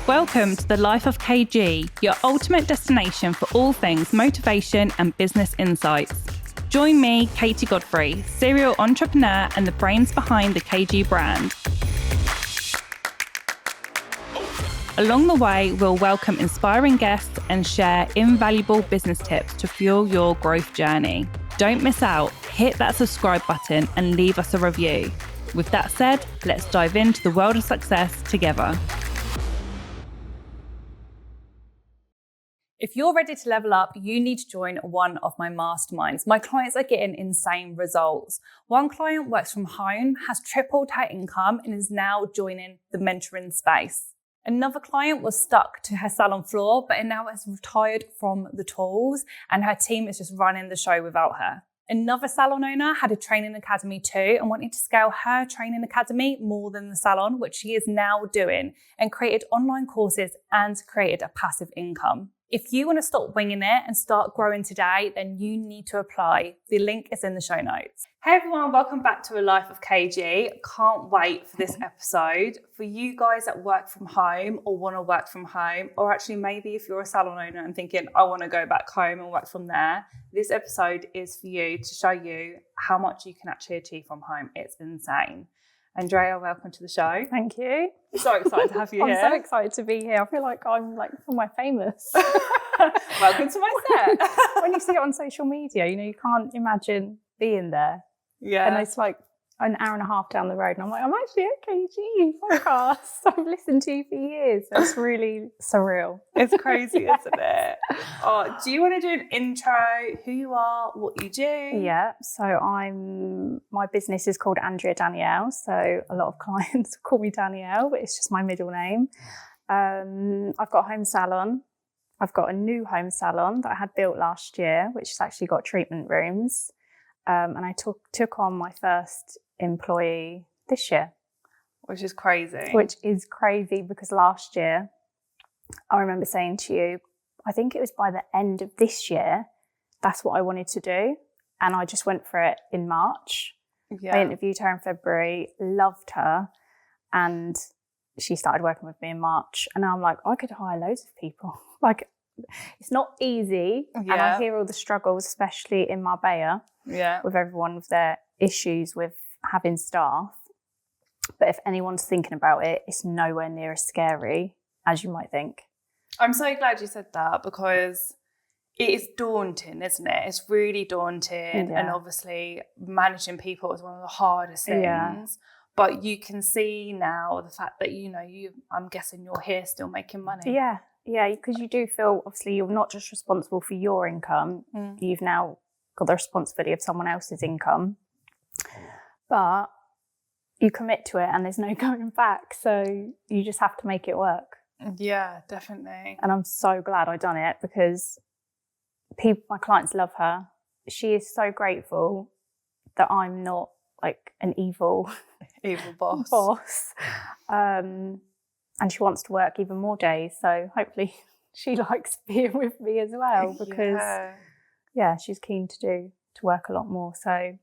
Welcome to the Life of KG, your ultimate destination for all things motivation and business insights. Join me, Katie Godfrey, serial entrepreneur and the brains behind the KG brand. Along the way, we'll welcome inspiring guests and share invaluable business tips to fuel your growth journey. Don't miss out. Hit that subscribe button and leave us a review. With that said, let's dive into the world of success together. If you're ready to level up, you need to join one of my masterminds. My clients are getting insane results. One client works from home, has tripled her income, and is now joining the mentoring space. Another client was stuck to her salon floor, but now has retired from the tools, and her team is just running the show without her. Another salon owner had a training academy too and wanted to scale her training academy more than the salon, which she is now doing, and created online courses and created a passive income. If you want to stop winging it and start growing today, then you need to apply. The link is in the show notes. Hey everyone, welcome back to A Life of KG. Can't wait for this episode. For you guys that work from home or want to work from home, or actually maybe if you're a salon owner and thinking, I want to go back home and work from there, this episode is for you to show you how much you can actually achieve from home. It's insane. Andrea, welcome to the show. Thank you. So excited to have you here. I'm so excited to be here. I feel like I'm somewhere famous. Welcome to my set. When you see it on social media, you can't imagine being there. Yeah. And it's like an hour and a half down the road. And I'm like, I'm actually at KG podcast. I've listened to you for years. It's really surreal. It's crazy, isn't it? Oh, do you want to do an intro, who you are, what you do? Yeah. So my business is called Andrea Danielle. So a lot of clients call me Danielle, but it's just my middle name. I've got a home salon. I've got a new home salon that I had built last year, which has actually got treatment rooms. And I took on my first employee this year. Which is crazy. Which is crazy because last year, I remember saying to you, I think it was by the end of this year, that's what I wanted to do. And I just went for it in March. Yeah. I interviewed her in February, loved her. And she started working with me in March. And now I'm like, I could hire loads of people. Like, it's not easy. Yeah. And I hear all the struggles, especially in Marbella. Yeah. With everyone with their issues with having staff. But if anyone's thinking about it, it's nowhere near as scary as you might think. I'm so glad you said that because it is daunting, isn't it? It's really daunting. Yeah. And obviously managing people is one of the hardest things. Yeah. But you can see now the fact that, I'm guessing you're here still making money. Yeah. Yeah, because you do feel, obviously, you're not just responsible for your income. You've now got the responsibility of someone else's income. But you commit to it and there's no going back. So you just have to make it work. Yeah, definitely. And I'm so glad I done it because my clients love her. She is so grateful that I'm not like an evil boss. And she wants to work even more days. So hopefully she likes being with me as well because, she's keen to work a lot more. So,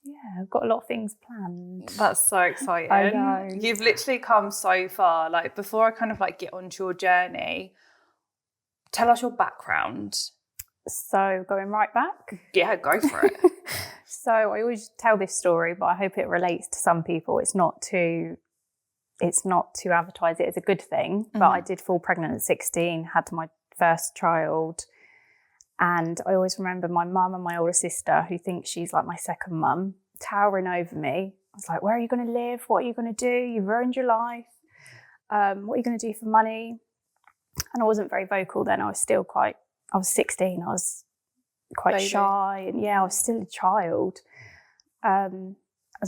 yeah, I've got a lot of things planned. That's so exciting. I know. You've literally come so far. Like, before I kind of like get onto your journey, tell us your background. So going right back? Yeah, go for it. So I always tell this story, but I hope it relates to some people. It's not to advertise it as a good thing, but I did fall pregnant at 16, had my first child. And I always remember my mum and my older sister, who thinks she's like my second mum, towering over me. I was like, where are you going to live? What are you going to do? You've ruined your life. What are you going to do for money? And I wasn't very vocal then. I was 16. I was quite shy. And I was still a child. And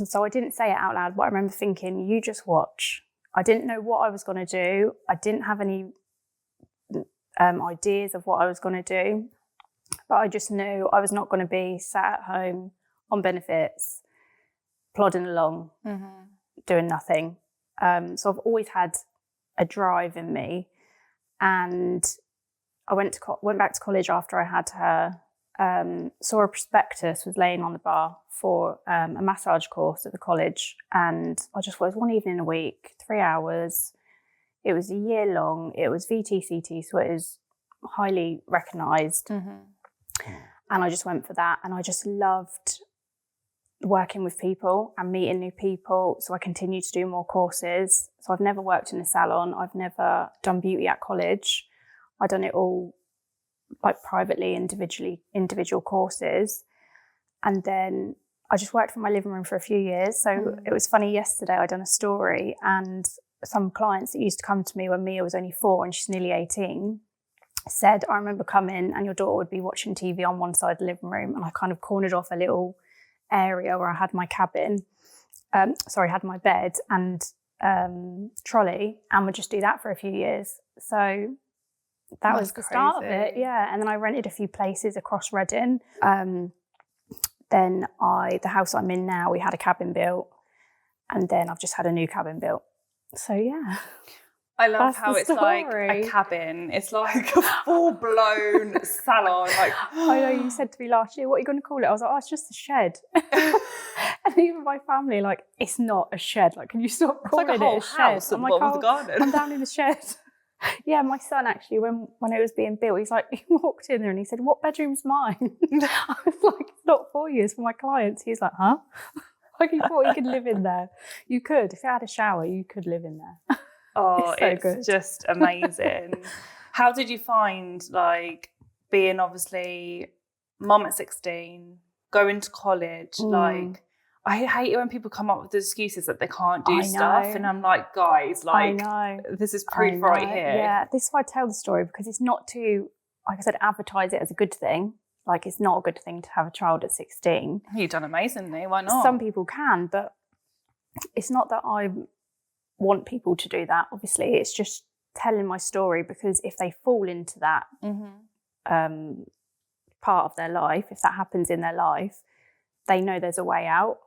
so I didn't say it out loud, but I remember thinking, you just watch. I didn't know what I was going to do. I didn't have any ideas of what I was going to do. But I just knew I was not going to be sat at home on benefits, plodding along, doing nothing. So I've always had a drive in me. And I went back to college after I had her, saw a prospectus was laying on the bar for a massage course at the college. And I just was one evening a week, 3 hours. It was a year long. It was VTCT, so it is highly recognised. Mm-hmm. And I just went for that. And I just loved working with people and meeting new people. So I continued to do more courses. So I've never worked in a salon. I've never done beauty at college. I've done it all like privately, individual courses. And then I just worked from my living room for a few years. So it was funny, yesterday I done a story, and some clients that used to come to me when Mia was only 4 and she's nearly 18 said, I remember coming and your daughter would be watching TV on one side of the living room, and I kind of cornered off a little area where I had my cabin, had my bed and trolley, and would just do that for a few years. So that was the start of it, yeah. And then I rented a few places across Reading. Then the house I'm in now, we had a cabin built, and then I've just had a new cabin built. So yeah. I love how it's like a cabin. It's like a full-blown salon. Like, I know, you said to me last year, what are you going to call it? I was like, oh, it's just a shed. And even my family, like, it's not a shed. Like, can you stop calling it a shed? I'm like, oh, the garden. I'm down in the shed. Yeah, my son actually, when it was being built, he walked in there and he said, what bedroom's mine? I was like, it's not for you, it's for my clients. He's like, huh? Like, he thought he could live in there. You could. If it had a shower, you could live in there. Oh, it's just amazing. How did you find, like, being obviously mum at 16, going to college? Like, I hate it when people come up with the excuses that they can't do stuff. And I'm like, guys, like, this is proof right here. Yeah, this is why I tell the story, because it's not to, like I said, advertise it as a good thing. Like, it's not a good thing to have a child at 16. You've done amazingly. Why not? Some people can, but it's not that I want people to do that. Obviously, it's just telling my story, because if they fall into that part of their life, if that happens in their life, they know there's a way out,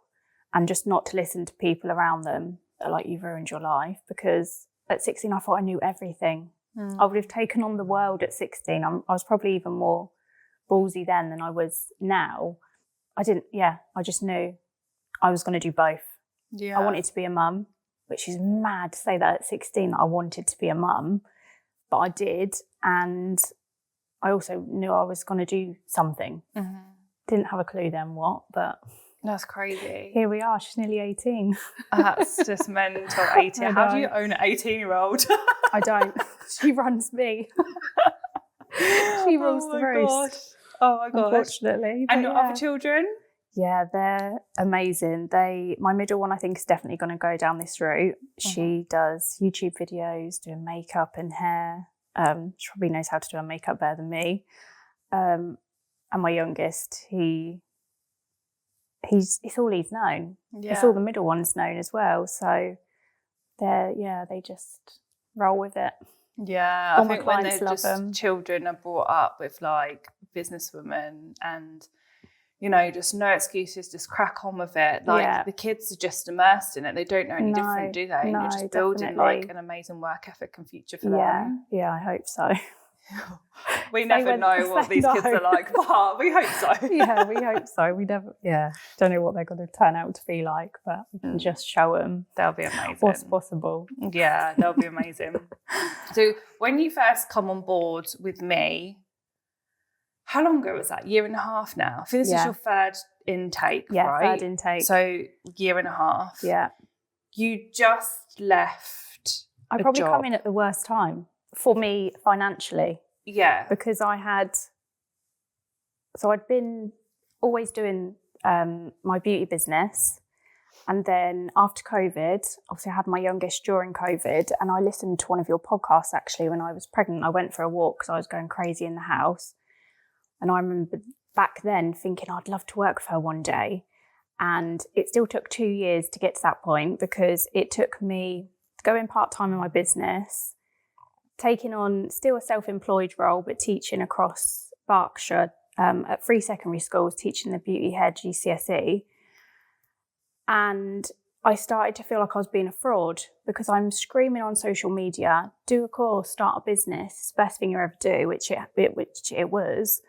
and just not to listen to people around them that are like, you've ruined your life. Because at 16, I thought I knew everything. I would have taken on the world at 16. I was probably even more ballsy then than I was now. I just knew I was going to do both. Yeah. I wanted to be a mum, which is mad to say that at 16 that I wanted to be a mum, but I did. And I also knew I was going to do something. Didn't have a clue then what, but that's crazy. Here we are. She's nearly 18. That's just mental. 18. How do you own an 18-year-old? I don't. She runs me. She rules the roost. Oh my gosh. Unfortunately. And your other children? Yeah, they're amazing. My middle one, I think, is definitely going to go down this route. She does YouTube videos, doing makeup and hair. She probably knows how to do her makeup better than me. And my youngest, it's all he's known. Yeah. It's all the middle one's known as well. So they just roll with it. Yeah, I think when they're just children are brought up with like businesswomen and, you know, just no excuses, just crack on with it. Like the kids are just immersed in it. They don't know any different, do they? And you're just building like an amazing work ethic and future for them. Yeah, I hope so. We never know what these kids are like, but we hope so. Yeah, we hope so. We never, don't know what they're going to turn out to be like, but we can just show them. They'll be amazing. What's possible. Yeah, they'll be amazing. So when you first come on board with me, how long ago was that? 1.5 years now? I think this is your third intake, right? Yeah, third intake. So 1.5 years. Yeah. You just left I probably come in at the worst time for me financially. Yeah. Because I'd been always doing my beauty business. And then after COVID, obviously I had my youngest during COVID, and I listened to one of your podcasts actually when I was pregnant. I went for a walk because I was going crazy in the house. And I remember back then thinking I'd love to work for her one day. And it still took 2 years to get to that point, because it took me to go in part-time in my business, taking on still a self-employed role, but teaching across Berkshire at 3 secondary schools, teaching the beauty hair GCSE. And I started to feel like I was being a fraud, because I'm screaming on social media, do a course, start a business, it's the best thing you ever do, which it was.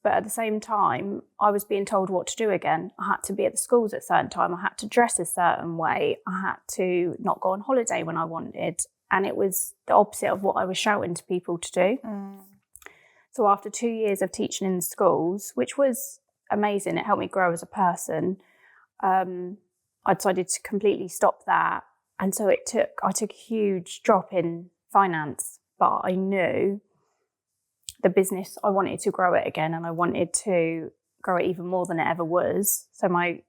But at the same time, I was being told what to do again. I had to be at the schools at a certain time. I had to dress a certain way. I had to not go on holiday when I wanted. and it was the opposite of what I was shouting to people to do. So after 2 years of teaching in the schools, which was amazing, it helped me grow as a person, I decided to completely stop that. And so I took a huge drop in finance, but I knew the business, I wanted to grow it again, and I wanted to grow it even more than it ever was. So my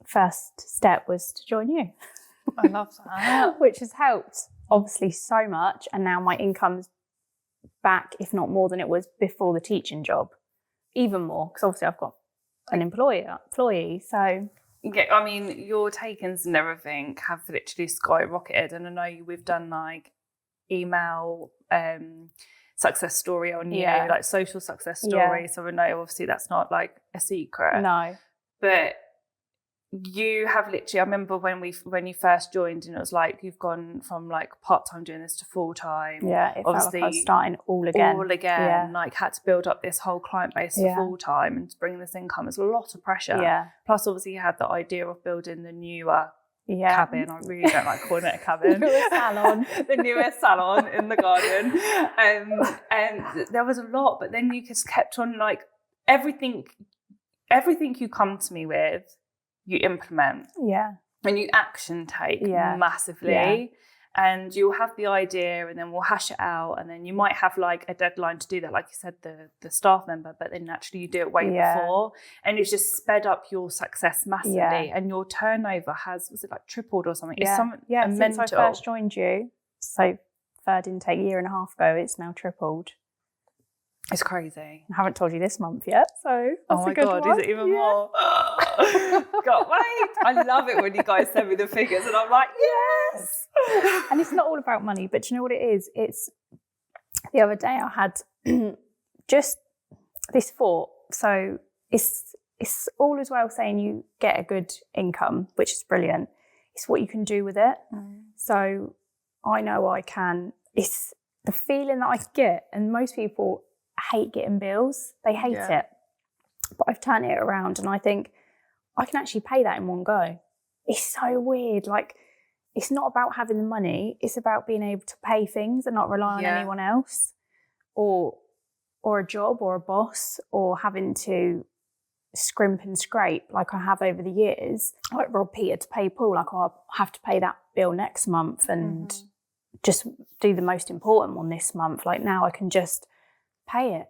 first step was to join you. I love that. Which has helped obviously so much. And now my income's back, if not more than it was before the teaching job. Even more, because obviously I've got an employee. So yeah, I mean, your takings and everything have literally skyrocketed. And I know we've done like email success story on you, like social success story. So I know obviously that's not like a secret. No. But you have literally, I remember when you first joined, and it was like you've gone from like part-time doing this to full-time. Yeah, it obviously felt like I was starting all again. Like had to build up this whole client base for full-time and to bring this income. It's a lot of pressure. Yeah. Plus obviously you had the idea of building the newer cabin. I really don't like calling it a cabin. Salon. The newest salon in the garden. And there was a lot, but then you just kept on like everything you come to me with, you implement. Yeah. And you action take massively. Yeah. And you'll have the idea and then we'll hash it out, and then you might have like a deadline to do that, like you said, the staff member, but then actually you do it way before, and it's just sped up your success massively, and your turnover was it like tripled or something? Yeah, It's since I first joined you, so third intake, 1.5 years ago, it's now tripled. It's crazy. I haven't told you this month yet, so that's a good God, one. Is it even more? God, wait. I love it when you guys send me the figures and I'm like, yes. And it's not all about money, but do you know what it is? It's the other day I had just this thought. So it's all as well saying you get a good income, which is brilliant. It's what you can do with it. So I know I can. It's the feeling that I get, and most people hate getting bills. They hate it. But I've turned it around and I think I can actually pay that in one go. It's so weird. Like, it's not about having the money. It's about being able to pay things and not rely on anyone else or a job or a boss, or having to scrimp and scrape like I have over the years. Like rob Peter to pay Paul. Like, I'll have to pay that bill next month and just do the most important one this month. Like, now I can just pay it.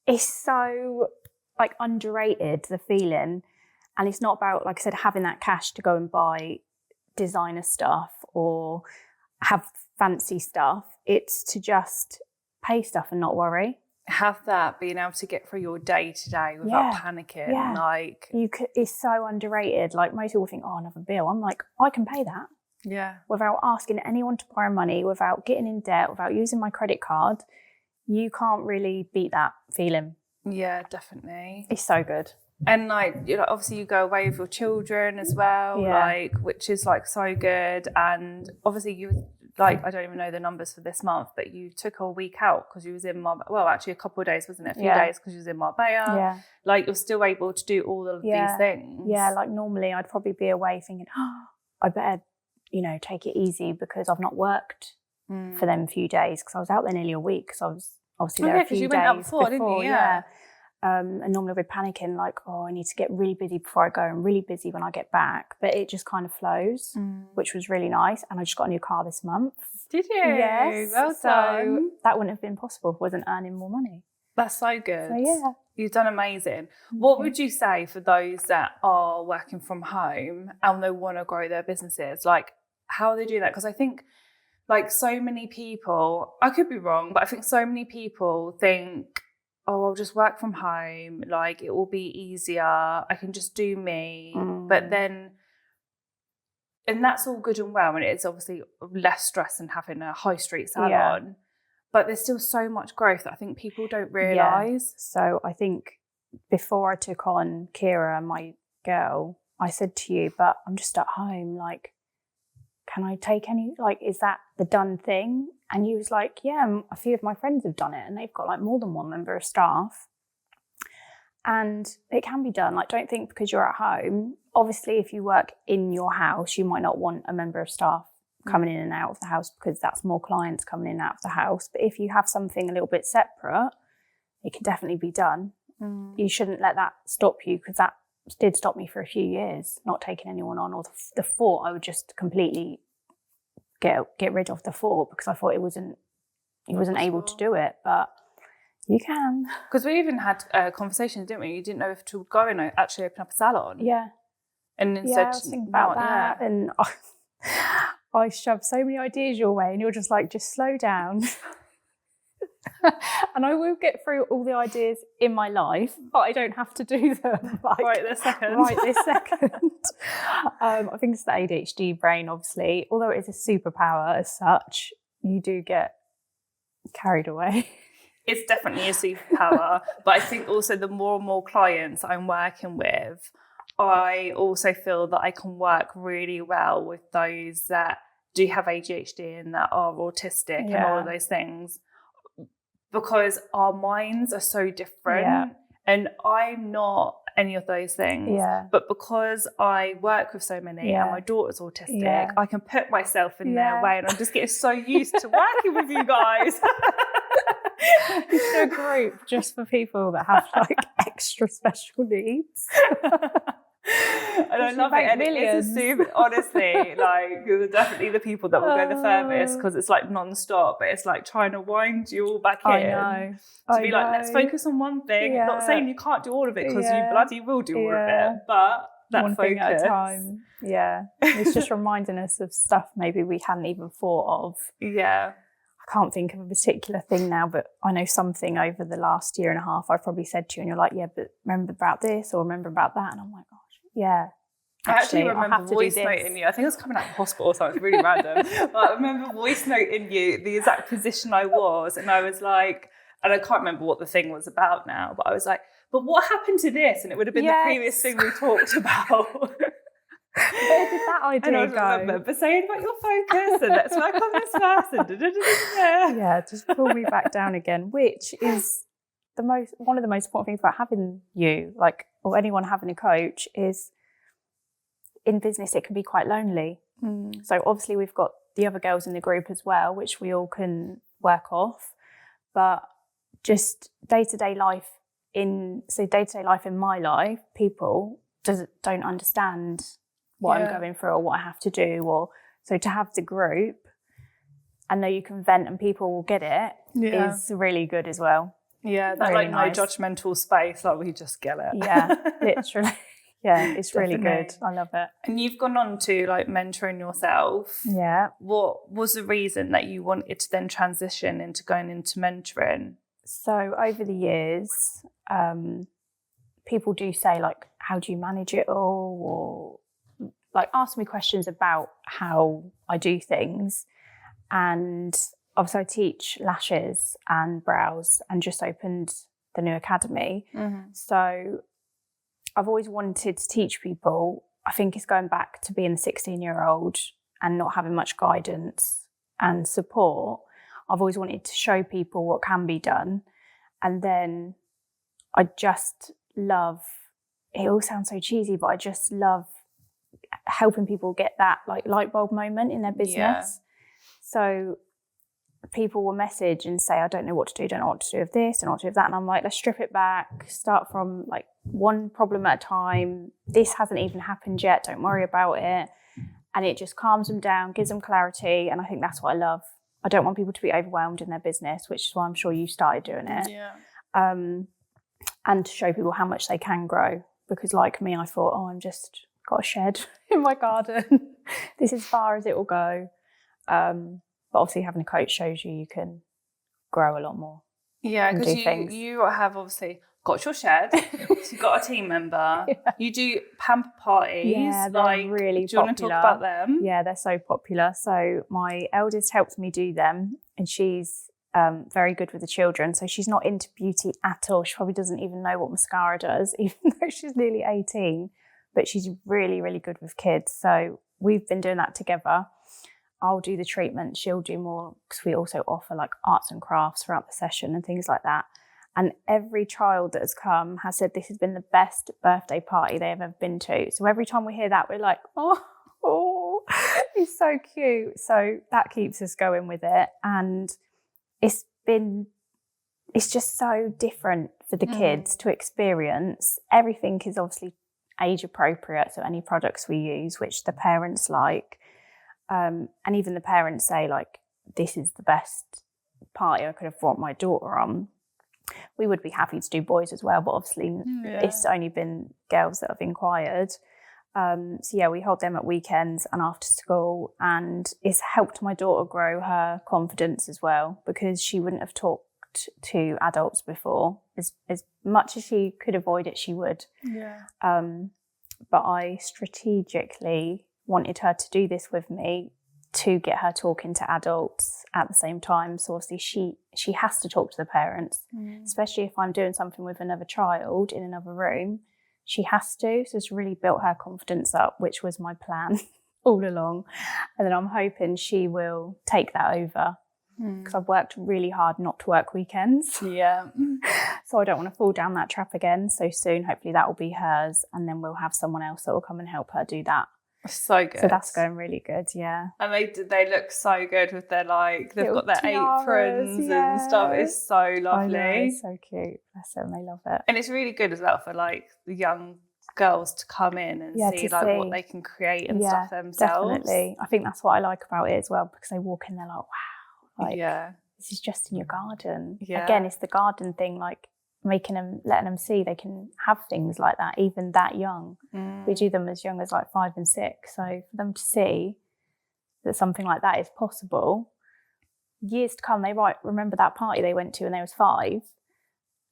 It's so like underrated, the feeling. And it's not about, like I said, having that cash to go and buy designer stuff or have fancy stuff. It's to just pay stuff and not worry. Have that, being able to get through your day to day without panicking. Yeah. Like, it's so underrated. Like, most people think, oh, another bill. I'm like, I can pay that. Yeah. Without asking anyone to borrow money, without getting in debt, without using my credit card. You can't really beat that feeling. Yeah, definitely. It's so good. And like, you know, obviously you go away with your children as well, like, which is like so good. And obviously you, like, I don't even know the numbers for this month, but you took a week out because you was in Marbella. Well, actually a couple of days, wasn't it? A few days because you was in Marbella. Yeah. Like, you're still able to do all of these things. Yeah, like normally I'd probably be away thinking, oh, I better, take it easy because I've not worked for them few days, because I was out there nearly a week, because I was obviously there a few days went out before, didn't you? Yeah. And normally we're panicking like, oh, I need to get really busy before I go and really busy when I get back. But it just kind of flows, which was really nice. And I just got a new car this month. Did you? Yes. Well so done. That wouldn't have been possible if I wasn't earning more money. That's so good. So yeah. You've done amazing. What would you say for those that are working from home and they want to grow their businesses? Like, how they do that? Because I think, like, so many people, I could be wrong, but I think so many people think, oh, I'll just work from home, like, it will be easier, I can just do me. But then, and that's all good and well, and it's obviously less stress than having a high street salon, but there's still so much growth that I think people don't realise. So I think before I took on Kira, my girl, I said to you, but I'm just at home, like, can I take any, like, is that the done thing? And you was like, yeah, a few of my friends have done it and they've got like more than one member of staff. And it can be done. Like, don't think because you're at home, obviously if you work in your house, you might not want a member of staff coming in and out of the house, because that's more clients coming in and out of the house. But if you have something a little bit separate, it can definitely be done. You shouldn't let that stop you, because that did stop me for a few years, not taking anyone on, or the thought I would just completely get rid of the thought, because I thought he wasn't able to do it. But you can. Because we even had conversations, didn't we? You didn't know if to go and actually open up a salon. Yeah. And instead, I was thinking about that. Yeah. And I shoved so many ideas your way, and you're just like, just slow down. And I will get through all the ideas in my life, but I don't have to do them right this second. I think it's the ADHD brain, obviously. Although it is a superpower as such, you do get carried away. It's definitely a superpower. But I think also the more and more clients I'm working with, I also feel that I can work really well with those that do have ADHD and that are autistic and all of those things, because our minds are so different. And I'm not any of those things. But because I work with so many and my daughter's autistic, I can put myself in their way, and I'm just getting so used to working with you guys. It's a group just for people that have like extra special needs. And I love it. And it's a super, honestly, like, you're definitely the people that will go the furthest, because it's like non-stop, but it's like trying to wind you all back in. I know. Like, let's focus on one thing. Not saying you can't do all of it, because you bloody will do all of it, but that one focus. thing at a time. It's just reminding us of stuff maybe we hadn't even thought of. I can't think of a particular thing now, but I know something over the last year and a half I've probably said to you, and you're like, yeah, but remember about this or remember about that, and I'm like, gosh, yeah. I actually remember voice noting you. I think I was coming out of the hospital, so it's really random. But I remember voice noting you the exact position I was, and I was like, and I can't remember what the thing was about now, but I was like, but what happened to this? And it would have been the previous thing we talked about. Where did that idea go? But saying about your focus, and let's work on this first, and just pull me back down again, which is one of the most important things about having you, like, or anyone having a coach, is in business it can be quite lonely. So obviously we've got the other girls in the group as well, which we all can work off, but just day-to-day life in my life, people don't understand what I'm going through or what I have to do, or so to have the group and know you can vent and people will get it is really good as well. That really like nice. No judgmental space, like we just get it. Literally. It's really good. I love it. And you've gone on to like mentoring yourself. What was the reason that you wanted to then transition into going into mentoring? So over the years, people do say, like, how do you manage it all, or like ask me questions about how I do things. And obviously I teach lashes and brows, and just opened the new academy. So I've always wanted to teach people. I think it's going back to being a 16-year-old and not having much guidance and support. I've always wanted to show people what can be done. And then I just love, it all sounds so cheesy, but I just love helping people get that like light bulb moment in their business. So people will message and say, I don't know what to do, don't know what to do with this, don't know what to do with that. And I'm like, let's strip it back, start from like one problem at a time. This hasn't even happened yet, don't worry about it. And it just calms them down, gives them clarity. And I think that's what I love. I don't want people to be overwhelmed in their business, which is why I'm sure you started doing it. And to show people how much they can grow. Because like me, I thought, I'm just got a shed in my garden. This is as far as it will go. But obviously having a coach shows you can grow a lot more. Yeah, because you have obviously got your shed, you've got a team member, you do pamper parties. Yeah, they're really popular. Do you want to talk about them? Yeah, they're so popular. So my eldest helps me do them, and she's very good with the children. So she's not into beauty at all. She probably doesn't even know what mascara does, even though she's nearly 18. But she's really, really good with kids. So we've been doing that together. I'll do the treatment, she'll do more, because we also offer like arts and crafts throughout the session and things like that. And every child that has come has said this has been the best birthday party they have ever been to. So every time we hear that, we're like, oh, He's so cute. So that keeps us going with it. And it's just so different for the kids to experience. Everything is obviously age appropriate. So any products we use, which the parents like, and even the parents say, like, this is the best party I could have brought my daughter on. We would be happy to do boys as well, but obviously it's only been girls that have inquired. So yeah, we hold them at weekends and after school, and it's helped my daughter grow her confidence as well, because she wouldn't have talked to adults before. As much as she could avoid it, she would. But I strategically wanted her to do this with me to get her talking to adults at the same time. So obviously she has to talk to the parents, especially if I'm doing something with another child in another room. She has to. So it's really built her confidence up, which was my plan all along. And then I'm hoping she will take that over, because I've worked really hard not to work weekends. So I don't want to fall down that trap again so soon. Hopefully that will be hers, and then we'll have someone else that will come and help her do that. So good. So that's going really good, yeah. And they look so good with their, like, they've little got their tiaras, aprons and stuff. It's so lovely. I know, it's so cute. Bless them, they love it. And it's really good as well for, like, the young girls to come in and see, like, what they can create and stuff themselves. Definitely. I think that's what I like about it as well, because they walk in, they're like, wow, like, this is just in your garden. Again, it's the garden thing, like, letting them see they can have things like that, even that young. We do them as young as like 5 and 6. So for them to see that something like that is possible, years to come, they might remember that party they went to when they was 5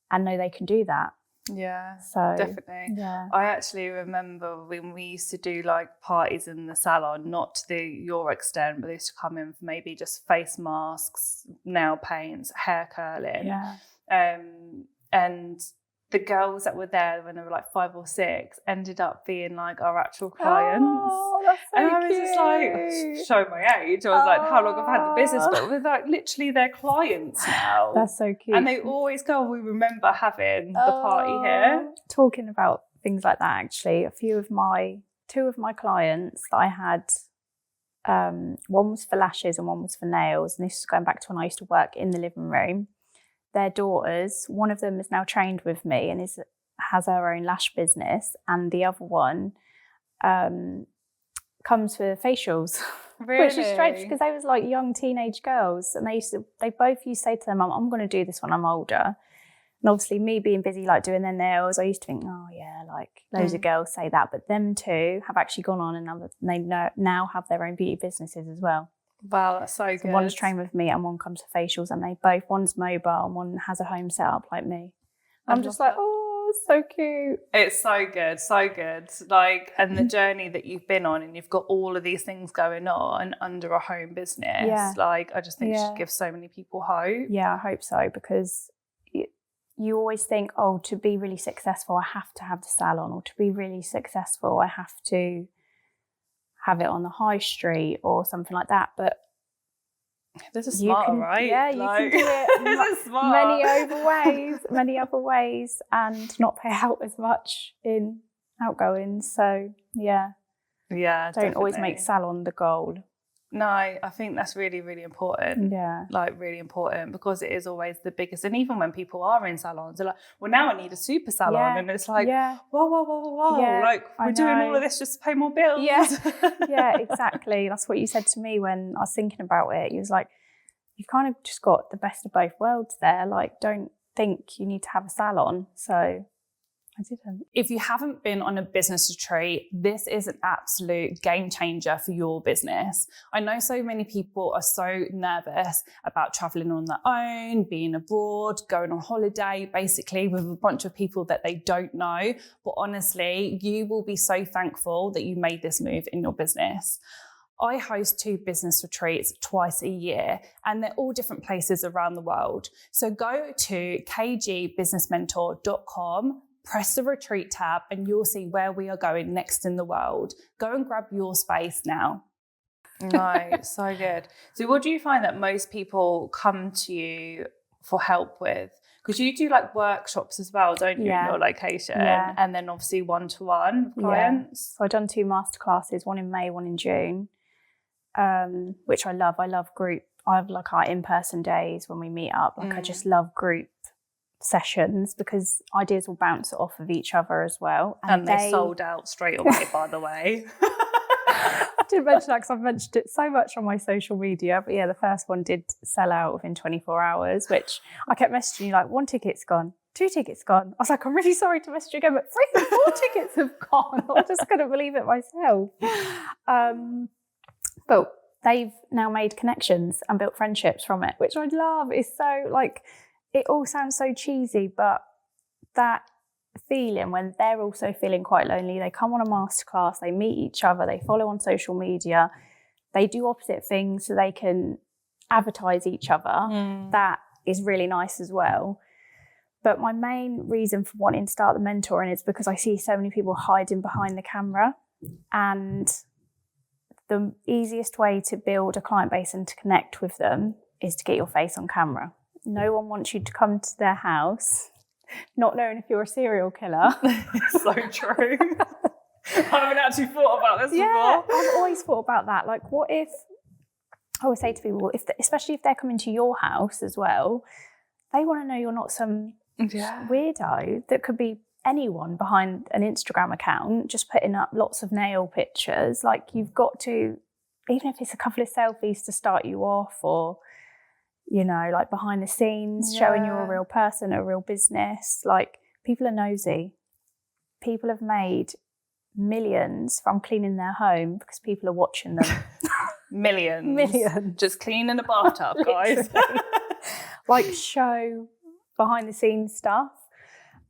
and know they can do that. So definitely. I actually remember when we used to do, like, parties in the salon, not to your extent, but they used to come in for maybe just face masks, nail paints, hair curling. And the girls that were there when they were like 5 or 6 ended up being, like, our actual clients. Oh, that's so and I was just like, showing my age. I was like, how long I've had the business, but we're, like, literally their clients now. That's so cute. And they always go, we remember having the party here. Talking about things like that, actually, two of my clients that I had, one was for lashes and one was for nails, and this is going back to when I used to work in the living room. Their daughters, one of them is now trained with me and has her own lash business, and the other one comes for facials. Really? Which is strange, because they was like young teenage girls, and they both used to say to them, I'm going to do this when I'm older. And obviously me being busy, like, doing their nails, I used to think, oh yeah, like, loads of girls say that, but them two have actually gone on and they now have their own beauty businesses as well. Wow, that's so good. So one's trained with me and one comes for facials, and one's mobile and one has a home setup like me. I'm just like, oh, so cute. It's so good, so good. Like, and the journey that you've been on, and you've got all of these things going on under a home business. Like, I just think it should give so many people hope. Yeah, I hope so, because you always think, oh, to be really successful, I have to have the salon, or to be really successful, I have to have it on the high street or something like that. But there's a smarter, right? Yeah, you can do it many other ways, and not pay out as much in outgoings. So don't definitely. always make salon the goal. No, I think that's really, really important. Like, really important, because it is always the biggest. And even when people are in salons, they're like, well, now I need a super salon. And it's like, whoa. Like, we're doing all of this just to pay more bills. Yeah, exactly. That's what you said to me when I was thinking about it. You was like, you've kind of just got the best of both worlds there. Like, don't think you need to have a salon. So I didn't. If you haven't been on a business retreat, this is an absolute game changer for your business. I know so many people are so nervous about traveling on their own, being abroad, going on holiday, basically with a bunch of people that they don't know. But honestly, you will be so thankful that you made this move in your business. I host 2 business retreats twice a year, and they're all different places around the world. So go to kgbusinessmentor.com, press the retreat tab, and you'll see where we are going next in the world. Go and grab your space now. No, so good. So what do you find that most people come to you for help with? Because you do, like, workshops as well, don't you, in your location? And then obviously one-to-one clients. So I've done 2 masterclasses, one in May, one in June. which I love. I love group. I have like our in-person days when we meet up. Like I just love group sessions because ideas will bounce off of each other as well. And they sold out straight away, by the way. I didn't mention that because I've mentioned it so much on my social media. But yeah, the first one did sell out within 24 hours, which I kept messaging you like, 1 ticket's gone, 2 tickets gone. I was like, I'm really sorry to message you again, but 3 and 4 tickets have gone. I just couldn't believe it myself. But they've now made connections and built friendships from it, which I love. It's so like, it all sounds so cheesy, but that feeling when they're also feeling quite lonely, they come on a masterclass, they meet each other, they follow on social media, they do opposite things so they can advertise each other. That is really nice as well. But my main reason for wanting to start the mentoring is because I see so many people hiding behind the camera, and the easiest way to build a client base and to connect with them is to get your face on camera. No one wants you to come to their house not knowing if you're a serial killer. So true. I haven't actually thought about this before. I've always thought about that. Like, what if, I always say to people, especially if they're coming to your house as well, they want to know you're not some weirdo that could be anyone behind an Instagram account just putting up lots of nail pictures. Like, you've got to, even if it's a couple of selfies to start you off, or you know, like behind the scenes, showing you're a real person, a real business. Like, people are nosy. People have made millions from cleaning their home because people are watching them. Millions. Just cleaning a bathtub, guys. Like, show behind the scenes stuff.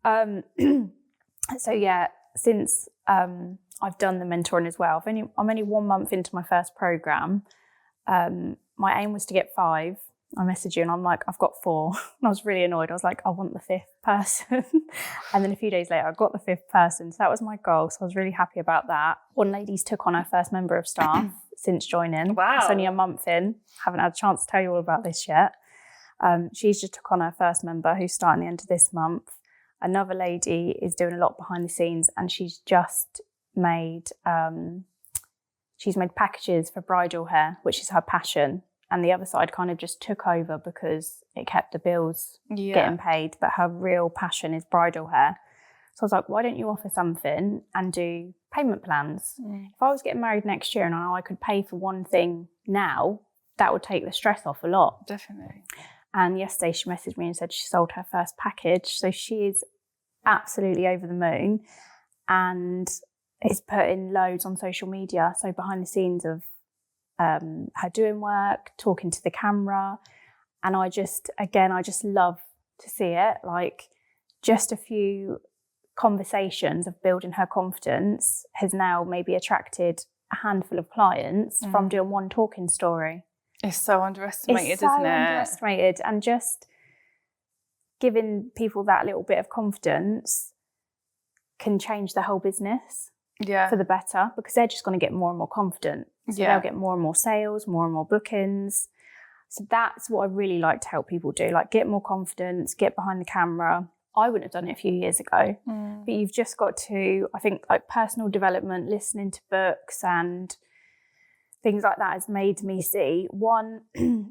So yeah, since I've done the mentoring as well, I'm only 1 month into my first program. My aim was to get 5. I messaged you and I'm like, I've got 4. And I was really annoyed. I was like, I want the 5th person. And then a few days later, I got the 5th person. So that was my goal. So I was really happy about that. One lady's took on her first member of staff since joining. Wow. It's only a month in. Haven't had a chance to tell you all about this yet. She's just took on her first member who's starting the end of this month. Another lady is doing a lot behind the scenes, and she's just made packages for bridal hair, which is her passion. And the other side kind of just took over because it kept the bills getting paid. But her real passion is bridal hair. So I was like, why don't you offer something and do payment plans? If I was getting married next year and I know I could pay for one thing now, that would take the stress off a lot. Definitely. And yesterday she messaged me and said she sold her first package. So she is absolutely over the moon and is putting loads on social media. So behind the scenes of her doing work, talking to the camera. And I just love to see it. Like, just a few conversations of building her confidence has now maybe attracted a handful of clients from doing one talking story. It's so underestimated, isn't it? Underestimated. And just giving people that little bit of confidence can change the whole business for the better, because they're just going to get more and more confident. So they'll get more and more sales, more and more bookings. So that's what I really like to help people do, like get more confidence, get behind the camera. I wouldn't have done it a few years ago, but you've just got to, I think, like personal development, listening to books and things like that has made me see, one,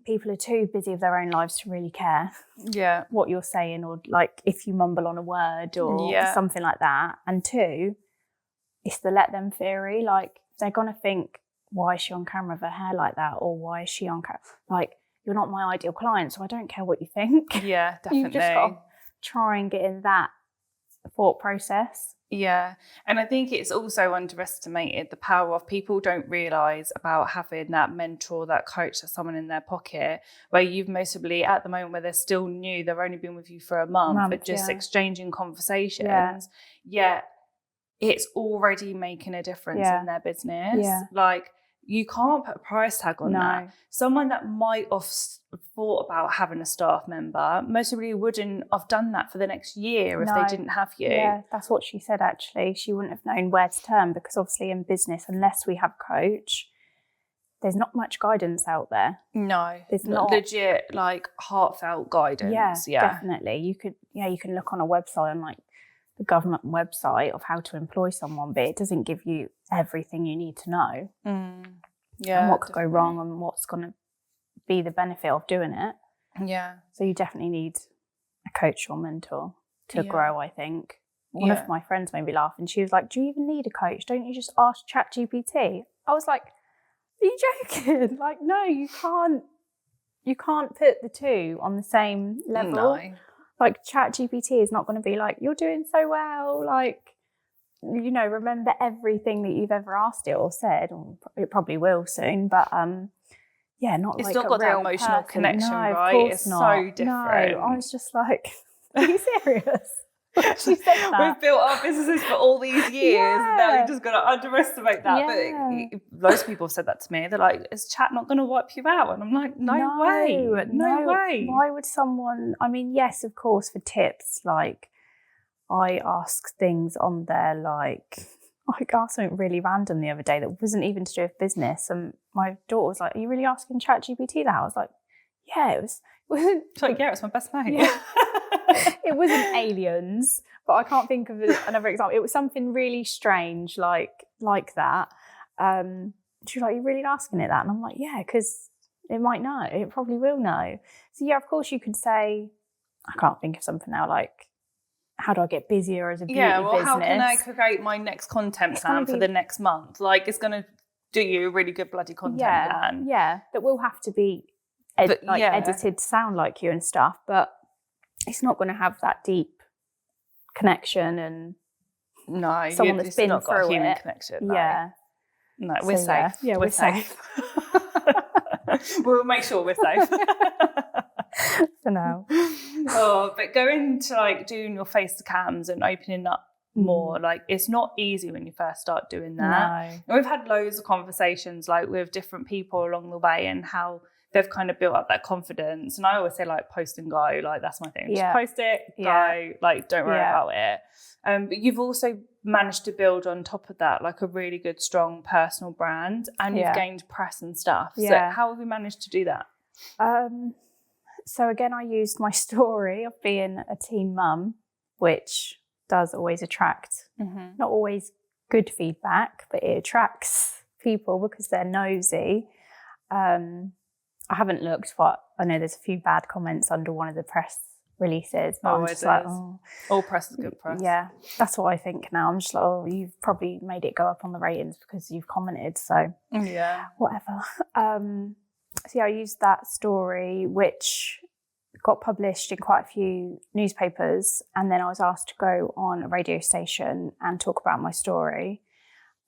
people are too busy with their own lives to really care what you're saying, or like if you mumble on a word or something like that. And 2, it's the let them theory. Like, they're going to think, why is she on camera with her hair like that? Or why is she on camera? Like, you're not my ideal client, so I don't care what you think. Yeah, definitely. You've just got to try and get in that thought process. Yeah. And I think it's also underestimated, the power of, people don't realise about having that mentor, that coach, that someone in their pocket, where you've mostly, at the moment where they're still new, they've only been with you for a month but just exchanging conversations. Yeah. It's already making a difference in their business. Yeah. Like, you can't put a price tag on that. Someone that might have thought about having a staff member most probably wouldn't have done that for the next year if they didn't have you. Yeah, that's what she said actually. She wouldn't have known where to turn, because obviously in business, unless we have a coach, there's not much guidance out there. No, there's not legit, like, heartfelt guidance. Yeah, definitely. You can look on a website, on like the government website, of how to employ someone, but it doesn't give you everything you need to know. and what could go wrong and what's going to be the benefit of doing it. Yeah. So you definitely need a coach or mentor to grow, I think. One of my friends made me laugh and she was like, do you even need a coach? Don't you just ask ChatGPT? I was like, are you joking? Like, no, you can't put the two on the same level. No. Like ChatGPT is not going to be like, you're doing so well, like, you know, remember everything that you've ever asked it or said, or it probably will soon, but not it's like not a got that real emotional person. connection, no, right? Of course It's not. so different. No, I was just like, are you serious? She said that. We've built our businesses for all these years. Now you're just going to underestimate that. But loads of people have said that to me. They're like, is chat not going to wipe you out? And I'm like, no way. Why would someone, I mean, yes, of course, for tips, like I ask things on there, like I asked something really random the other day that wasn't even to do with business. And my daughter was like, are you really asking ChatGPT that? I was like, yeah, it wasn't. It's my best mate. Yeah. It wasn't aliens, but I can't think of another example. It was something really strange like that. She was like, are you really asking it that? And I'm like, yeah, because it might know. It probably will know. So yeah, of course you could say, I can't think of something now, like, how do I get busier as a beauty business? How can I create my next content plan for the next month? Like, it's going to do you a really good bloody content plan. Yeah, that will have to be edited to sound like you and stuff, but it's not going to have that deep connection and someone that's been not got through a human it. connection. No. Yeah. No, we're safe. Yeah, we're safe. We'll make sure we're safe. For now. But going to like doing your face to cams and opening up more, like it's not easy when you first start doing that. No. And we've had loads of conversations like with different people along the way and how they've kind of built up that confidence. And I always say like post and go, like that's my thing. Just post it, go, like don't worry about it. But you've also managed to build on top of that like a really good strong personal brand and you've gained press and stuff. So how have you managed to do that? So again, I used my story of being a teen mum, which does always attract not always good feedback, but it attracts people because they're nosy. I haven't looked, but I know there's a few bad comments under one of the press releases. But I'm just like, all press is good press. Yeah, that's what I think now. I'm just like, you've probably made it go up on the ratings because you've commented. So whatever. So I used that story, which got published in quite a few newspapers, and then I was asked to go on a radio station and talk about my story.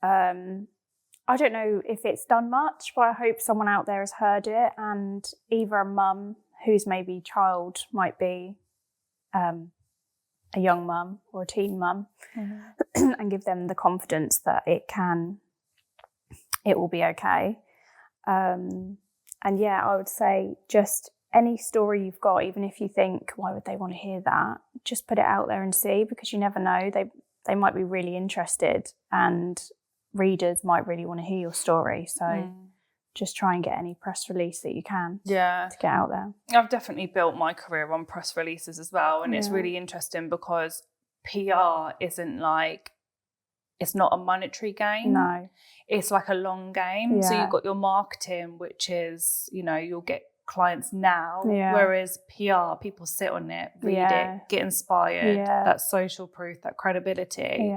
I don't know if it's done much, but I hope someone out there has heard it, and either a mum whose maybe child might be a young mum or a teen mum, and give them the confidence that it will be okay. And I would say just any story you've got, even if you think, why would they want to hear that? Just put it out there and see, because you never know. They might be really interested and readers might really want to hear your story. So just try and get any press release that you can to get out there. I've definitely built my career on press releases as well. And it's really interesting because PR isn't like, it's not a monetary game. No. It's like a long game. Yeah. So you've got your marketing, which is, you'll get clients now, whereas PR, people sit on it, read it, get inspired, that social proof, that credibility.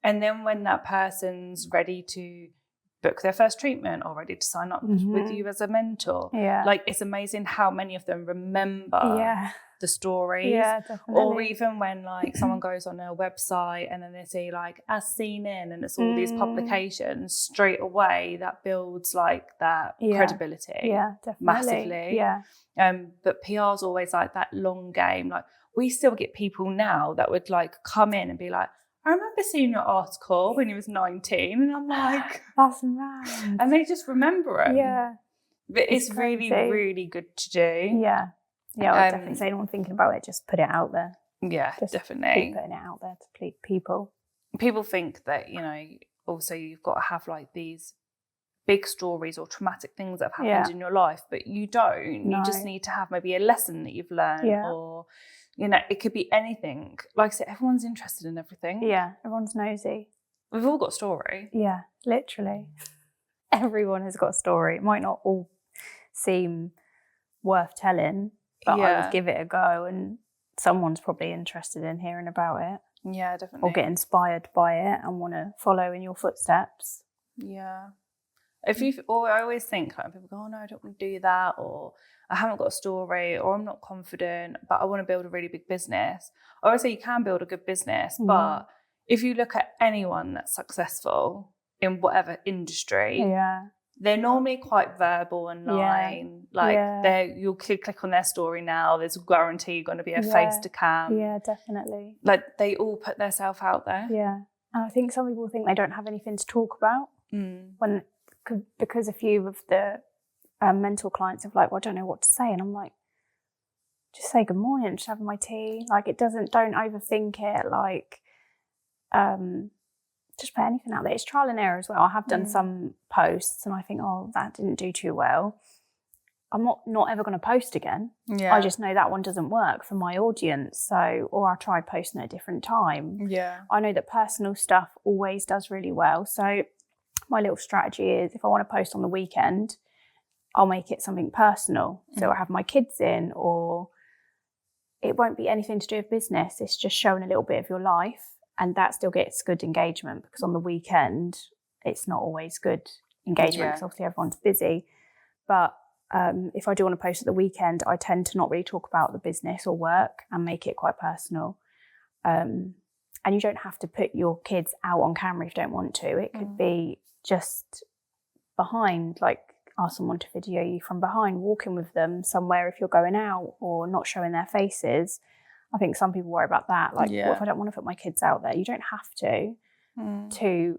And then when that person's ready to book their first treatment or ready to sign up with you as a mentor, like it's amazing how many of them remember the stories. Or even when like someone goes on a website and then they say like as seen in, and it's all these publications, straight away that builds like that credibility massively. But PR's always like that long game. Like we still get people now that would like come in and be like, I remember seeing your article when you was 19, and I'm like, that's mad. And they just remember it. But it's crazy. really, really good to do. I would definitely say anyone thinking about it, just put it out there. Just definitely. Keep putting it out there to people. People think that, also you've got to have like these big stories or traumatic things that have happened in your life, but you don't. No. You just need to have maybe a lesson that you've learned or... it could be anything. Like I said, everyone's interested in everything. Yeah, everyone's nosy. We've all got a story. Yeah, literally. everyone has got a story. It might not all seem worth telling, but I would give it a go, and someone's probably interested in hearing about it. Yeah, definitely. Or get inspired by it and want to follow in your footsteps. Yeah. Or I always think, like, people go, oh no, I don't want to do that, or I haven't got a story, or I'm not confident, but I want to build a really big business. I always say you can build a good business, but if you look at anyone that's successful in whatever industry, they're normally quite verbal online. You'll click on their story now. There's a guarantee you're going to be a face to cam. Yeah, definitely. Like, they all put themselves out there. Yeah. And I think some people think they don't have anything to talk about because a few of the mental clients have like, well, I don't know what to say. And I'm like, just say good morning, just having my tea. Like, don't overthink it. Like, just put anything out there. It's trial and error as well. I have done some posts and I think, oh, that didn't do too well. I'm not ever going to post again. Yeah. I just know that one doesn't work for my audience. Or I'll try posting at a different time. Yeah. I know that personal stuff always does really well. So my little strategy is, if I want to post on the weekend, I'll make it something personal. So I'll have my kids in, or it won't be anything to do with business. It's just showing a little bit of your life. And that still gets good engagement, because on the weekend, it's not always good engagement because obviously everyone's busy. But if I do want to post at the weekend, I tend to not really talk about the business or work and make it quite personal. And you don't have to put your kids out on camera if you don't want to. It could be just behind, like ask someone to video you from behind, walking with them somewhere if you're going out, or not showing their faces. I think some people worry about that. Like, what if I don't want to put my kids out there? You don't have to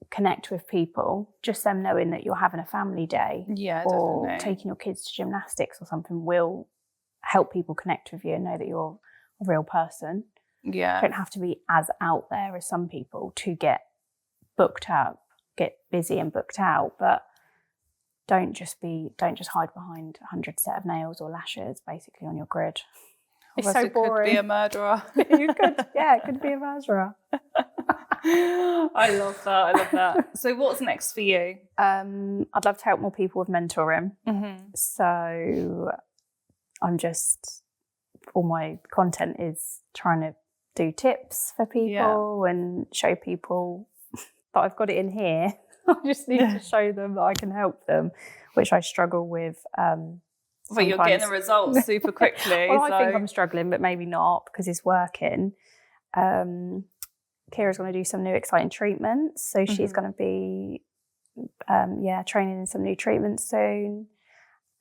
connect with people. Just them knowing that you're having a family day or taking your kids to gymnastics or something will help people connect with you and know that you're a real person. Yeah. You don't have to be as out there as some people to get booked up, get busy and booked out, but don't just hide behind 100 set of nails or lashes basically on your grid. It's so boring. Could be a murderer. It could be a murderer. I love that. So what's next for you? I'd love to help more people with mentoring. So all my content is trying to do tips for people and show people that I've got it in here. I just need to show them that I can help them, which I struggle with. But you're getting the results super quickly. Well, I think I'm struggling, but maybe not, because it's working. Kira's going to do some new exciting treatments. So she's going to be, training in some new treatments soon.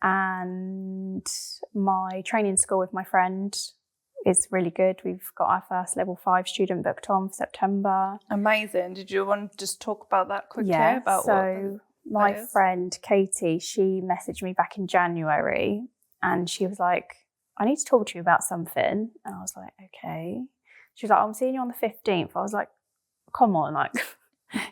And my training school with my friend is really good. We've got our first level 5 student booked on for September. Amazing. Did you want to just talk about that quickly? Yeah, my friend Katie, she messaged me back in January and she was like, I need to talk to you about something. And I was like, okay. She was like, I'm seeing you on the 15th. I was like, come on, like,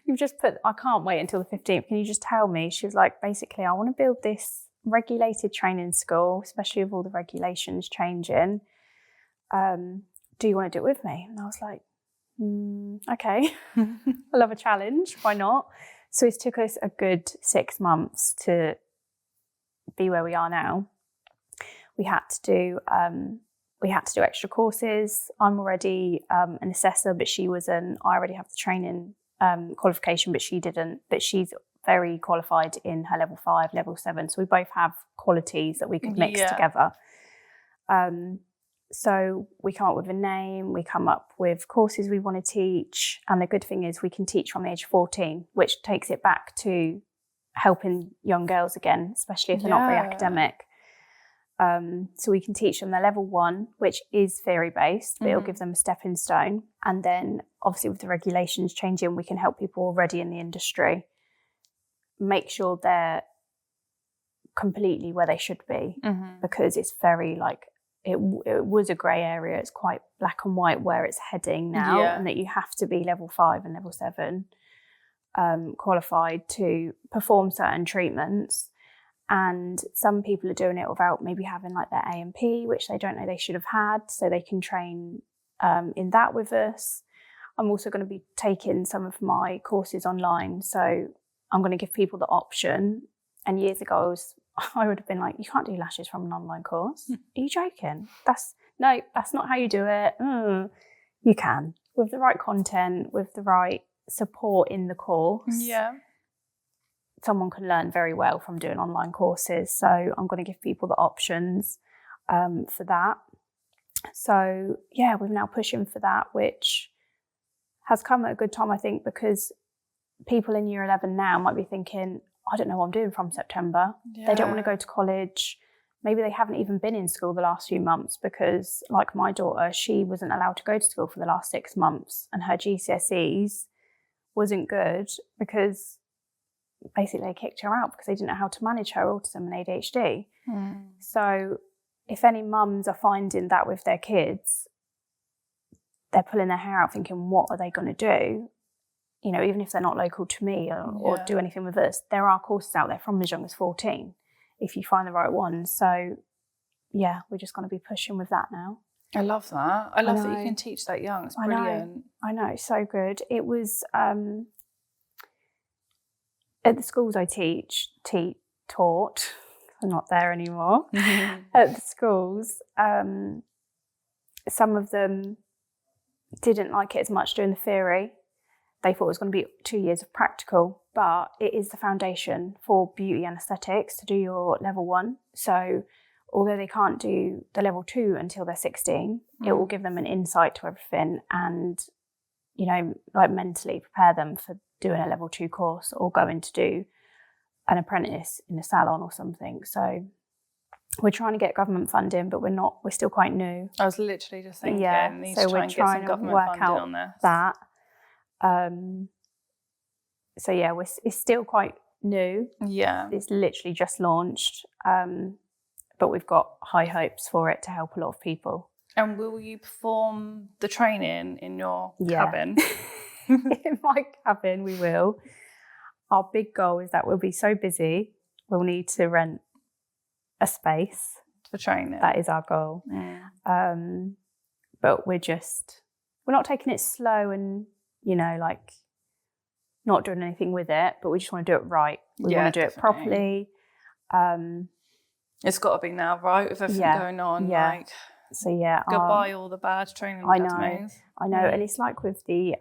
you've just I can't wait until the 15th. Can you just tell me? She was like, basically, I want to build this regulated training school, especially with all the regulations changing. Do you want to do it with me? And I was like, okay. I love a challenge. Why not? So it took us a good 6 months to be where we are now. We had to do extra courses. I'm already an assessor, but she wasn't. I already have the training qualification, but she didn't. But she's very qualified in her level 5, level 7. So we both have qualities that we could mix together. So we come up with a name, we come up with courses we want to teach. And the good thing is we can teach from the age of 14, which takes it back to helping young girls again, especially if they're not very academic. So we can teach them the level 1, which is theory-based, but it'll give them a stepping stone. And then obviously with the regulations changing, we can help people already in the industry make sure they're completely where they should be, because it's very it was a grey area. It's quite black and white where it's heading now, and that you have to be level 5 and level 7 qualified to perform certain treatments. And some people are doing it without maybe having their A&P, which they don't know they should have had, so they can train in that with us. I'm also going to be taking some of my courses online, so I'm going to give people the option. And years ago, I would have been like, you can't do lashes from an online course. Are you joking? That's not how you do it. You can, with the right content, with the right support in the course. Yeah. Someone can learn very well from doing online courses. So I'm going to give people the options for that. So yeah, we're now pushing for that, which has come at a good time, I think, because people in year 11 now might be thinking, I don't know what I'm doing from September. Yeah. They don't want to go to college. Maybe they haven't even been in school the last few months because, like my daughter, she wasn't allowed to go to school for the last 6 months, and her GCSEs wasn't good because basically they kicked her out because they didn't know how to manage her autism and ADHD. So if any mums are finding that with their kids, they're pulling their hair out thinking, what are they going to do? You know, even if they're not local to me or do anything with us, there are courses out there from as young as 14 if you find the right ones. So yeah, we're just going to be pushing with that now. I love that. I love that you can teach that young. It's brilliant. I know, it's so good. It was at the schools I taught. I'm not there anymore. At the schools, some of them didn't like it as much doing the theory. They thought it was going to be 2 years of practical, but it is the foundation for beauty and aesthetics to do your level 1. So although they can't do the level 2 until they're 16, it will give them an insight to everything and, you know, like mentally prepare them for doing a level 2 course or going to do an apprentice in a salon or something. So we're trying to get government funding, but we're still quite new. I was literally just thinking, so we're trying to work out on this. That. So yeah, it's still quite new. Yeah. It's literally just launched. But we've got high hopes for it to help a lot of people. And will you perform the training in your cabin? In my cabin, we will. Our big goal is that we'll be so busy, we'll need to rent a space. For training. That is our goal. But we're not taking it slow and, you know, like not doing anything with it, but we just want to do it right. We want to do it properly. It's got to be now, right? With everything going on. Yeah. Like, so yeah. Goodbye all the bad training academies. I know. And it's like with the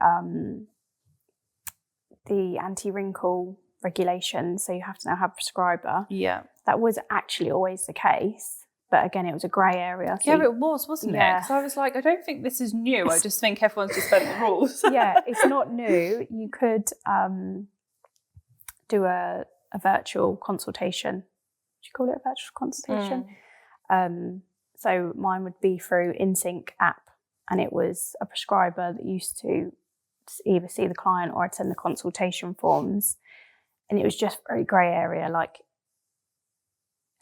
anti-wrinkle regulations, so you have to now have a prescriber. Yeah. That was actually always the case. But again, it was a grey area. So it was, wasn't it? Because I was like, I don't think this is new. I just think everyone's just bent the rules. Yeah, it's not new. You could do a virtual consultation. Do you call it a virtual consultation? So mine would be through InSync app, and it was a prescriber that used to either see the client or I'd send the consultation forms, and it was just very grey area. Like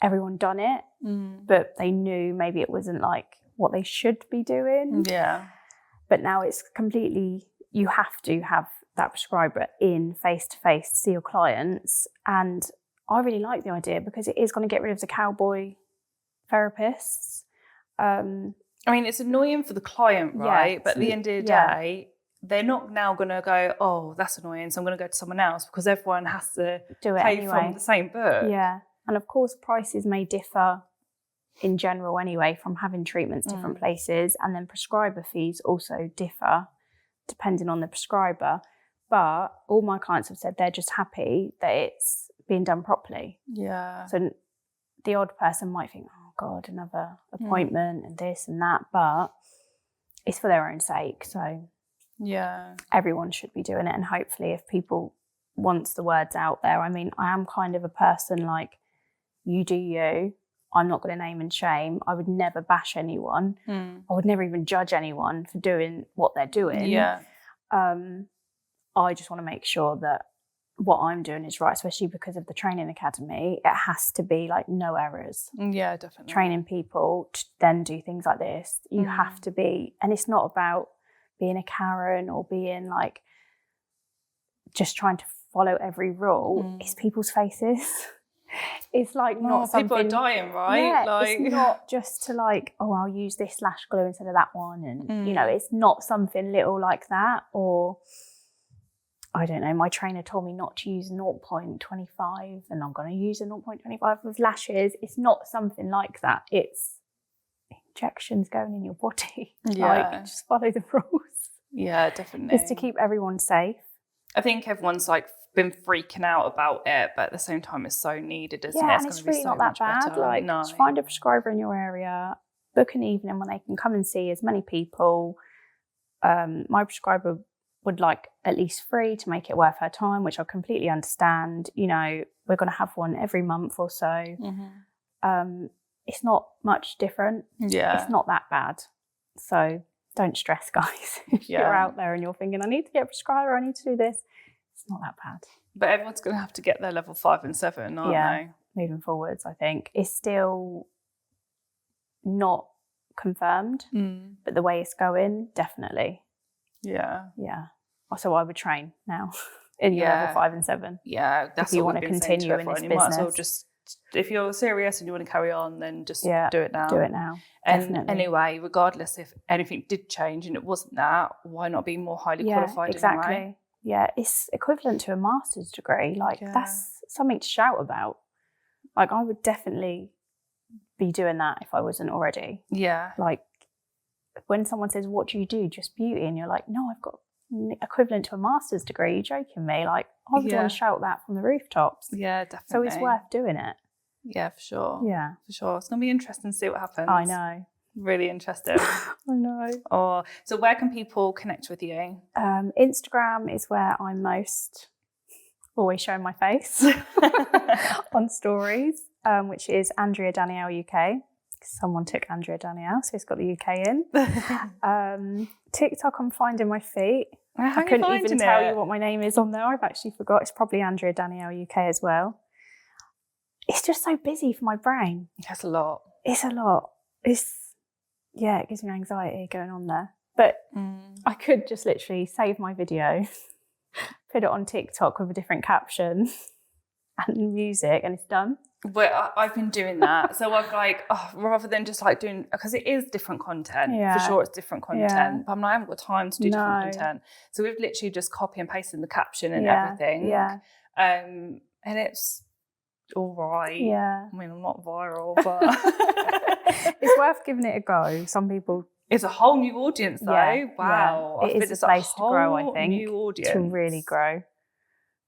everyone done it, but they knew maybe it wasn't like what they should be doing. Yeah. But now it's completely, you have to have that prescriber in face-to-face to see your clients. And I really like the idea because it is going to get rid of the cowboy therapists. I mean, it's annoying for the client, right? But at the end of the day, they're not now going to go, oh, that's annoying, so I'm going to go to someone else, because everyone has to pay from the same book. Yeah. And of course, prices may differ in general anyway from having treatments different places, and then prescriber fees also differ depending on the prescriber. But all my clients have said they're just happy that it's being done properly. Yeah. So the odd person might think, oh God, another appointment and this and that, but it's for their own sake. So yeah, everyone should be doing it. And hopefully if people wants the words out there, I mean, I am kind of a person like, you do you. I'm not going to name and shame. I would never bash anyone. I would never even judge anyone for doing what they're doing. Yeah. I just want to make sure that what I'm doing is right, especially because of the training academy. It has to be like no errors. Yeah, definitely. Training people to then do things like this. You have to be, and it's not about being a Karen or being like just trying to follow every rule. It's people's faces. It's like not something... People are dying, right? Yeah, like... it's not just to like, oh, I'll use this lash glue instead of that one. And, you know, it's not something little like that. Or I don't know, my trainer told me not to use 0.25 and I'm going to use a 0.25 with lashes. It's not something like that. It's injections going in your body. Like, just follow the rules. Yeah, definitely. It's to keep everyone safe. I think everyone's like been freaking out about it, but at the same time, it's so needed, isn't it? And it's really not that bad. Like, just find a prescriber in your area, book an evening when they can come and see as many people. My prescriber would like at least 3 to make it worth her time, which I completely understand. You know, we're going to have one every month or so. Mm-hmm. It's not much different. Yeah. It's not that bad. So don't stress, guys. If you're out there and you're thinking, I need to get a prescriber, I need to do this. It's not that bad. But everyone's going to have to get their level 5 and 7, aren't they? Moving forwards, I think. It's still not confirmed, but the way it's going, definitely. Yeah. So I would train now in your level 5 and 7. Yeah, that's if you want to continue in this business. You might as well just, if you're serious and you want to carry on, then just do it now. Do it now. And definitely. Anyway, regardless if anything did change and it wasn't that, why not be more highly qualified? Exactly. Anyway? Yeah, it's equivalent to a master's degree. Like, that's something to shout about. Like, I would definitely be doing that if I wasn't already. Yeah. Like, when someone says, what do you do? Just beauty. And you're like, no, I've got equivalent to a master's degree. You're joking me. Like, I would want to shout that from the rooftops. Yeah, definitely. So it's worth doing it. Yeah, for sure. Yeah. For sure. It's going to be interesting to see what happens. I know. Really interesting. I know. Oh, so where can people connect with you? Instagram is where I'm most always showing my face on stories, which is Andrea Danielle UK. Someone took Andrea Danielle, so it's got the UK in. TikTok, I'm finding my feet. I couldn't even tell you what my name is on there. I've actually forgot. It's probably Andrea Danielle UK as well. It's just so busy for my brain. That's a lot. It's a lot. It gives me anxiety going on there. But I could just literally save my video, put it on TikTok with a different caption and music, and it's done. But I've been doing that. So I've rather than just like doing, because it is different content. Yeah. For sure it's different content. Yeah. But I haven't got time to do different content. So we've literally just copy and pasted the caption and everything. Yeah. And it's all right. Yeah. I mean, I'm not viral, but it's worth giving it a go. Some people. It's a whole new audience though. Yeah. Wow. Yeah. It is a place to grow, I think. New audience. To really grow.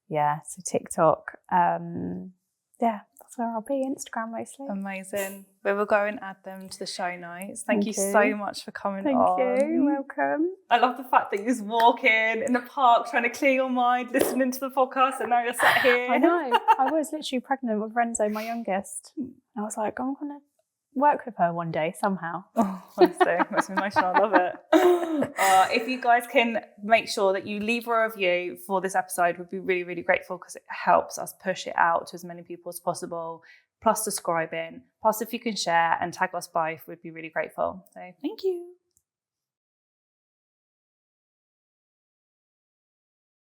Yeah. So TikTok. That's where I'll be. Instagram mostly. Amazing. We will go and add them to the show notes. Thank you so much for coming on. Thank you. You're welcome. I love the fact that you just walk in the park trying to clear your mind, listening to the podcast, and now you're sat here. I know. I was literally pregnant with Renzo, my youngest. I was like, I'm going to work with her one day somehow. Oh, honestly, makes me emotional. I love it. If you guys can make sure that you leave a review for this episode, we'd be really, really grateful, because it helps us push it out to as many people as possible. Plus subscribing. Plus, if you can share and tag us both, we'd be really grateful. So thank you.